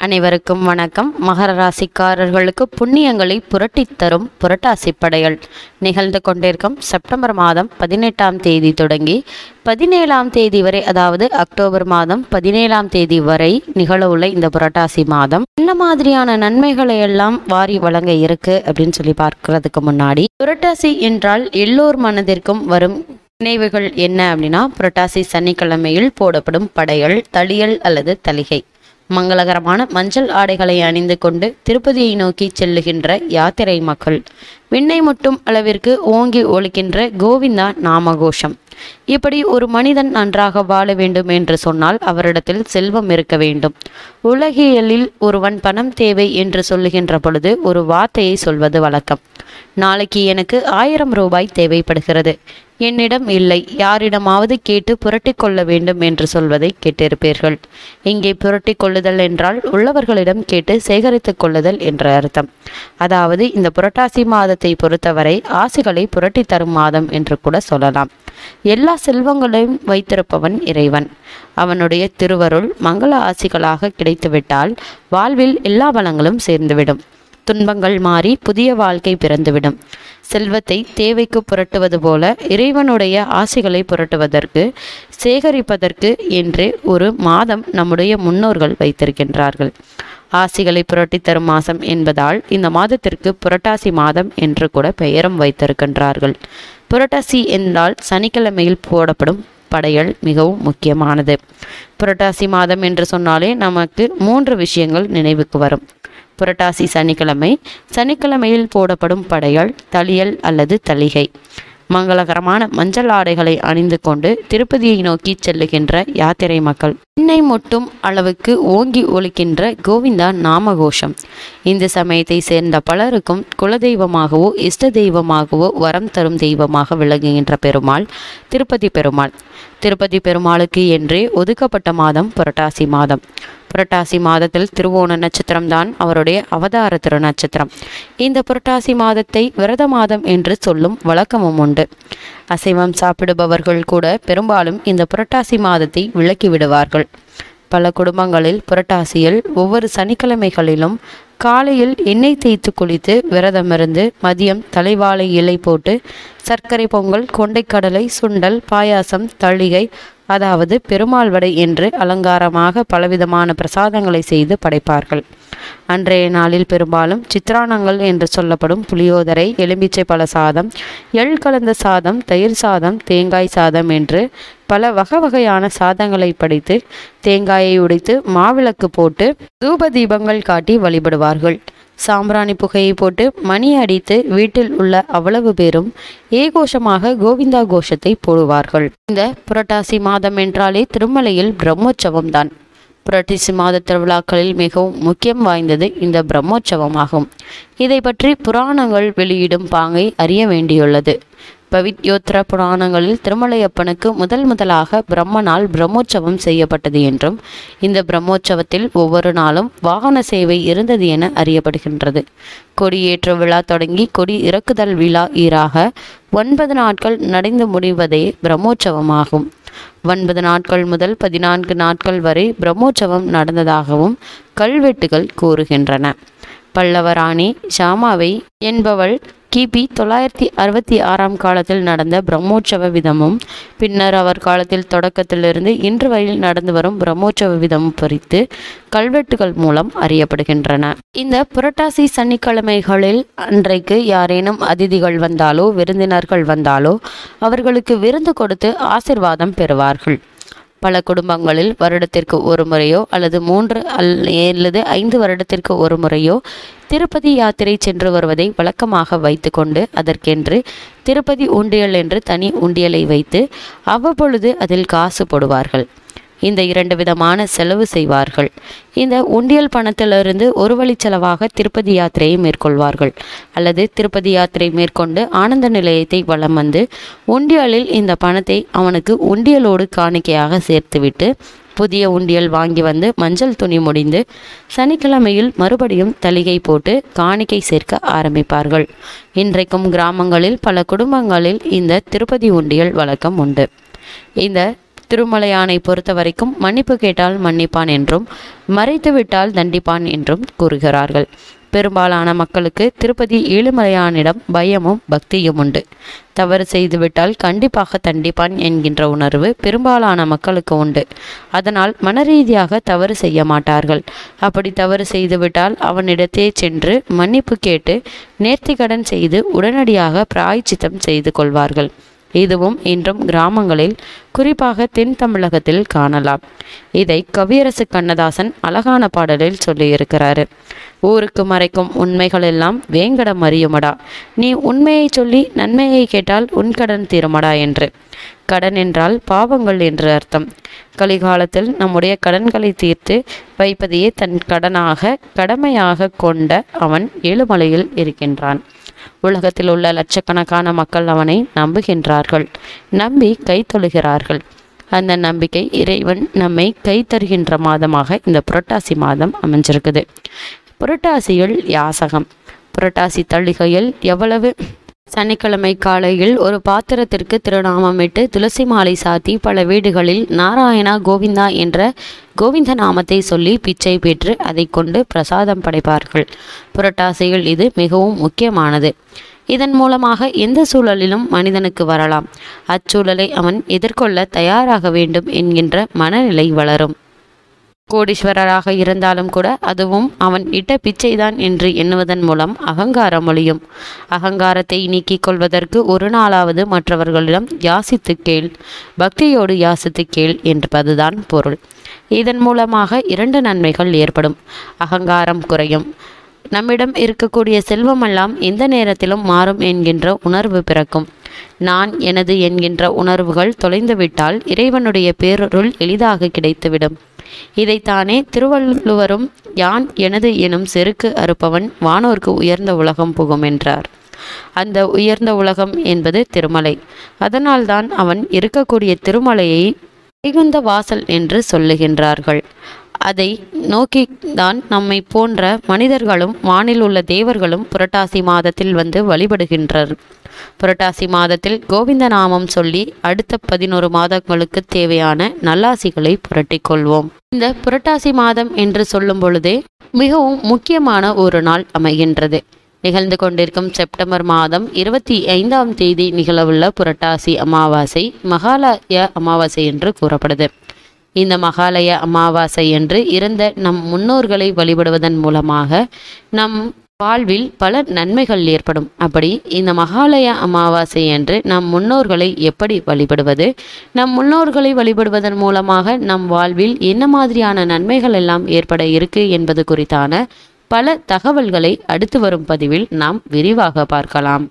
அனைவருக்கும் வணக்கம். மகர ராசிக்காரர்களுக்கு புண்ணியங்களை புரட்டித் தரும் புரட்டாசி படையல் நிகழ்ந்து கொண்டிருக்கும் செப்டம்பர் மாதம் 18ஆம் தேதி தொடங்கி 17ஆம் தேதி வரை, அதாவது அக்டோபர் மாதம் 17ஆம் தேதி வரை நிகழவுள்ள இந்த புரட்டாசி மாதம் என்ன மாதிரியான நன்மைகளை எல்லாம் வாரி வழங்க இருக்கு அப்படின்னு சொல்லி பார்க்கறதுக்கு முன்னாடி, புரட்டாசி என்றால் எல்லோர் மனதிற்கும் வரும் நினைவுகள் என்ன அப்படின்னா, புரட்டாசி சனிக்கிழமையில் போடப்படும் படையல், தளியல் அல்லது தளிகை, மங்களகரமான மஞ்சள் ஆடைகளை அணிந்து கொண்டு திருப்பதியை நோக்கி செல்லுகின்ற யாத்திரை மக்கள், விண்ணை முட்டும் அளவிற்கு ஓங்கி ஒலிக்கின்ற கோவிந்தா நாமகோஷம். இப்படி ஒரு மனிதன் நன்றாக வாழ வேண்டும் என்று சொன்னால் அவரிடத்தில் செல்வம் இருக்க வேண்டும். உலகியலில் ஒருவன் பணம் தேவை என்று சொல்லுகின்ற பொழுது ஒரு வார்த்தையை சொல்வது வழக்கம். நாளைக்கு எனக்கு 1000 ரூபாய் தேவைப்படுகிறது, என்னிடம் இல்லை, யாரிடமாவது கேட்டு புரட்டி கொள்ள வேண்டும் என்று சொல்வதை கேட்டிருப்பீர்கள். இங்கே புரட்டி கொள்ளுதல் என்றால் உள்ளவர்களிடம் கேட்டு சேகரித்து கொள்ளுதல் என்ற அர்த்தம். அதாவது இந்த புரட்டாசி மாதத்தை பொறுத்தவரை ஆசிகளை புரட்டி தரும் மாதம் என்று கூட சொல்லலாம். எல்லா செல்வங்களையும் வைத்திருப்பவன் இறைவன். அவனுடைய திருவருள் மங்கள ஆசிகளாக கிடைத்துவிட்டால் வாழ்வில் எல்லா வளங்களும் சேர்ந்துவிடும். துன்பங்கள் மாறி புதிய வாழ்க்கை பிறந்துவிடும். செல்வத்தை தேவைக்கு புரட்டுவது போல இறைவனுடைய ஆசிகளை புரட்டுவதற்கு, சேகரிப்பதற்கு என்று ஒரு மாதம் நம்முடைய முன்னோர்கள் வைத்திருக்கின்றார்கள். ஆசிகளை புரட்டி தரும் மாதம் என்பதால் இந்த மாதத்திற்கு புரட்டாசி மாதம் என்று கூட பெயரும் வைத்திருக்கின்றார்கள். புரட்டாசி என்றால் சனிக்கிழமையில் போடப்படும் படையல் மிகவும் முக்கியமானது. புரட்டாசி மாதம் என்று சொன்னாலே நமக்கு 3 விஷயங்கள் நினைவுக்கு வரும். புரட்டாசி சனிக்கிழமை, சனிக்கிழமையில் போடப்படும் படையல், தளியல் அல்லது தளிகை, மங்களகரமான மஞ்சள் ஆடைகளை அணிந்து கொண்டு திருப்பதியை நோக்கி செல்லுகின்ற யாத்திரை மக்கள், விண்ணை முட்டும் அளவுக்கு ஓங்கி ஒலிக்கின்ற கோவிந்தா நாமகோஷம். இந்து சமயத்தை சேர்ந்த பலருக்கும் குலதெய்வமாகவோ இஷ்ட தெய்வமாகவோ வரம் தரும் தெய்வமாக விளங்குகின்ற பெருமாள் திருப்பதி பெருமாள். திருப்பதி பெருமாளுக்கு என்றே ஒதுக்கப்பட்ட மாதம் புரட்டாசி மாதம். புரட்டாசி மாதத்தில் திருவோண நட்சத்திரம்தான் அவருடைய அவதார திருநட்சத்திரம். இந்த புரட்டாசி மாதத்தை விரத மாதம் என்று சொல்லும் வழக்கமும் உண்டு. அசைவம் சாப்பிடுபவர்கள் கூட பெரும்பாலும் இந்த புரட்டாசி மாதத்தை விலக்கி விடுவார்கள். பல குடும்பங்களில் புரட்டாசியில் ஒவ்வொரு சனிக்கிழமைகளிலும் காலையில் எண்ணெய் தேய்த்து குளித்து விரதமிருந்து மதியம் தலைவாழை இலை போட்டு சர்க்கரை பொங்கல், கொண்டைக்கடலை, சுண்டல், பாயாசம், தளிகை, அதாவது பெருமாள் வடை என்று அலங்காரமாக பலவிதமான பிரசாதங்களை செய்து படைப்பார்கள். அன்றைய நாளில் பெரும்பாலும் சித்திரானங்கள் என்று சொல்லப்படும் புளியோதரை, எலுமிச்சை பழ சாதம், எள் கலந்த சாதம், தயிர் சாதம், தேங்காய் சாதம் என்று பல வகையான சாதங்களை படைத்து தேங்காயை உடைத்து மாவிளக்கு போட்டு தூப தீபங்கள் காட்டி வழிபடுவார்கள். சாம்பிராணி புகையை போட்டு மணி அடித்து வீட்டில் உள்ள அவ்வளவு பேரும் ஏகோஷமாக கோவிந்தா கோஷத்தை போடுவார்கள். இந்த புரட்டாசி மாதம் என்றாலே திருமலையில் பிரம்மோற்சவம் தான். புரட்டாசி மாத திருவிழாக்களில் மிகவும் முக்கியம் வாய்ந்தது இந்த பிரம்மோற்சவமாகும். இதை பற்றி புராணங்கள் வெளியிடும் பாங்கை அறிய வேண்டியுள்ளது. பவித்யோத்திர புராணங்களில் திருமலையப்பனுக்கு முதலாக பிரம்மனால் பிரம்மோற்சவம் செய்யப்பட்டது என்றும், இந்த பிரம்மோற்சவத்தில் ஒவ்வொரு நாளும் வாகன சேவை இருந்தது என அறியப்படுகின்றது. கொடியேற்ற விழா தொடங்கி கொடி இறக்குதல் விழா ஈராக 9 நாட்கள் நடந்து முடிவதே பிரம்மோற்சவமாகும். 9 நாட்கள் முதல் 14 நாட்கள் வரை பிரம்மோற்சவம் நடந்ததாகவும் கல்வெட்டுகள் கூறுகின்றன. பல்லவராணி ஷாமாவை என்பவள் கிபி 966ஆம் காலத்தில் நடந்த பிரம்மோற்சவ விதமும், பின்னர் அவர் காலத்தில் தொடக்கத்திலிருந்து இன்று வரையில் நடந்து வரும் பிரம்மோற்சவ விதமும் குறித்து கல்வெட்டுகள் மூலம் அறியப்படுகின்றன. இந்த புரட்டாசி சனிக்கிழமைகளில் அன்றைக்கு யாரேனும் அதிதிகள் வந்தாலோ விருந்தினர்கள் வந்தாலோ அவர்களுக்கு விருந்து கொடுத்து ஆசிர்வாதம் பெறுவார்கள். பல குடும்பங்களில் வருடத்திற்கு ஒரு முறையோ அல்லது 3 அல்லது 5 வருடத்திற்கு ஒரு முறையோ திருப்பதி யாத்திரை சென்று வருவதை வழக்கமாக வைத்து கொண்டு அதற்கென்று திருப்பதி உண்டியல் என்று தனி உண்டியலை வைத்து அவ்வப்பொழுது அதில் காசு போடுவார்கள். இந்த 2 விதமான செலவு செய்வார்கள். இந்த உண்டியல் பணத்திலிருந்து ஒரு வழி செலவாக திருப்பதி யாத்திரையை மேற்கொள்வார்கள். அல்லது திருப்பதி யாத்திரை மேற்கொண்டு ஆனந்த நிலையத்தை வலம் வந்து உண்டியலில் இந்த பணத்தை அவனுக்கு உண்டியலோடு காணிக்கையாக சேர்த்துவிட்டு புதிய உண்டியல் வாங்கி வந்து மஞ்சள் துணி முடிந்து சனிக்கிழமையில் மறுபடியும் தளிகை போட்டு காணிக்கை சேர்க்க ஆரம்பிப்பார்கள். இன்றைக்கும் கிராமங்களில் பல குடும்பங்களில் இந்த திருப்பதி உண்டியல் வழக்கம் உண்டு. இந்த திருமலையானை பொறுத்த வரைக்கும் மன்னிப்பு கேட்டால் மன்னிப்பான் என்றும் மறைத்துவிட்டால் தண்டிப்பான் என்றும் கூறுகிறார்கள். பெரும்பாலான மக்களுக்கு திருப்பதி ஏழுமலையானிடம் பயமும் பக்தியும் உண்டு. தவறு செய்துவிட்டால் கண்டிப்பாக தண்டிப்பான் என்கின்ற உணர்வு பெரும்பாலான மக்களுக்கு உண்டு. அதனால் மனரீதியாக தவறு செய்ய மாட்டார்கள். அப்படி தவறு செய்துவிட்டால் அவனிடத்தே சென்று மன்னிப்பு கேட்டு நேர்த்திக்கடன் செய்து உடனடியாக பிராயச்சித்தம் செய்து கொள்வார்கள். இதுவும் இன்றும் கிராமங்களில், குறிப்பாக தென் தமிழகத்தில் காணலாம். இதை கவியரசு கண்ணதாசன் அழகான பாடலில் சொல்லியிருக்கிறாரு. ஊருக்கு மறைக்கும் உண்மைகள் எல்லாம் வேங்கடம் அறியுமடா, நீ உண்மையை சொல்லி நன்மையை கேட்டால் உன் கடன் தீருமடா என்று. கடன் என்றால் பாவங்கள் என்று அர்த்தம். கலிகாலத்தில் நம்முடைய கடன்களை தீர்த்து வைப்பதையே தன் கடமையாக கொண்ட அவன் ஏழுமலையில் இருக்கின்றான். உலகத்தில் உள்ள லட்சக்கணக்கான மக்கள் அவனை நம்புகின்றார்கள், நம்பி கை தொழுகிறார்கள். அந்த நம்பிக்கை இறைவன் நம்மை கை தருகின்ற மாதமாக இந்த புரட்டாசி மாதம் அமைஞ்சிருக்குது. புரட்டாசியில் யாசகம். புரட்டாசி தள்ளிகையில் எவ்வளவு சனிக்கிழமை காலையில் ஒரு பாத்திரத்திற்கு திருநாமமிட்டு துளசி மாலை சாத்தி பல வீடுகளில் நாராயணா கோவிந்தா என்ற கோவிந்த நாமத்தை சொல்லி பிச்சை பெற்று அதை கொண்டு பிரசாதம் படைப்பார்கள். புரட்டாசியில் இது மிகவும் முக்கியமானது. இதன் மூலமாக எந்த சூழலிலும் மனிதனுக்கு வரலாம், அச்சூழலை அவன் எதிர்கொள்ள தயாராக வேண்டும் என்கின்ற மனநிலை வளரும். கோடீஸ்வரராக இருந்தாலும் கூட அதுவும் அவன் இட்ட பிச்சைதான் என்று எண்ணுவதன் மூலம் அகங்காரம் ஒழியும். அகங்காரத்தை நீக்கிக் கொள்வதற்கு ஒரு நாளாவது மற்றவர்களிடம் யாசித்து கேள், பக்தியோடு யாசித்து கேள் என்பதுதான் பொருள். இதன் மூலமாக 2 நன்மைகள் ஏற்படும். அகங்காரம் குறையும். நம்மிடம் இருக்கக்கூடிய செல்வமெல்லாம் எந்த நேரத்திலும் மாறும் என்கின்ற உணர்வு பிறக்கும். நான் எனது என்கின்ற உணர்வுகள் தொலைந்துவிட்டால் இறைவனுடைய பேரருள் எளிதாக கிடைத்துவிடும். இதைத்தானே திருவள்ளுவரும் யான் எனது எனும் செருக்கு அறுப்பவன் வானோர்க்கு உயர்ந்த உலகம் புகும் என்றார். அந்த உயர்ந்த உலகம் என்பது திருமலை. அதனால்தான் அவன் இருக்கக்கூடிய திருமலையை வைகுந்த வாசல் என்று சொல்லுகின்றார்கள். அதை நோக்கித்தான் நம்மை போன்ற மனிதர்களும் வானில் உள்ள தேவர்களும் புரட்டாசி மாதத்தில் வந்து வழிபடுகின்றனர். புரட்டாசி மாதத்தில் கோவிந்த நாமம் சொல்லி அடுத்த 11 மாதங்களுக்கு தேவையான நல்லாசிகளை புரட்டி கொள்வோம். இந்த புரட்டாசி மாதம் என்று சொல்லும் பொழுதே மிகவும் முக்கியமான ஒரு நாள் அமைகின்றது. நிகழ்ந்து கொண்டிருக்கும் செப்டம்பர் மாதம் 25ஆம் தேதி நிகழவுள்ள புரட்டாசி அமாவாசை மகாலய அமாவாசை என்று கூறப்படுது. இந்த மகாலய அமாவாசை என்று இருந்த நம் முன்னோர்களை வழிபடுவதன் மூலமாக நம் வாழ்வில் பல நன்மைகள் ஏற்படும். அப்படி இந்த மகாலய அமாவாசை என்று நம் முன்னோர்களை எப்படி வழிபடுவது, நம் முன்னோர்களை வழிபடுவதன் மூலமாக நம் வாழ்வில் என்ன மாதிரியான நன்மைகள் எல்லாம் ஏற்பட இருக்கு என்பது குறித்தான பல தகவல்களை அடுத்து வரும் பதிவில் நாம் விரிவாக பார்க்கலாம்.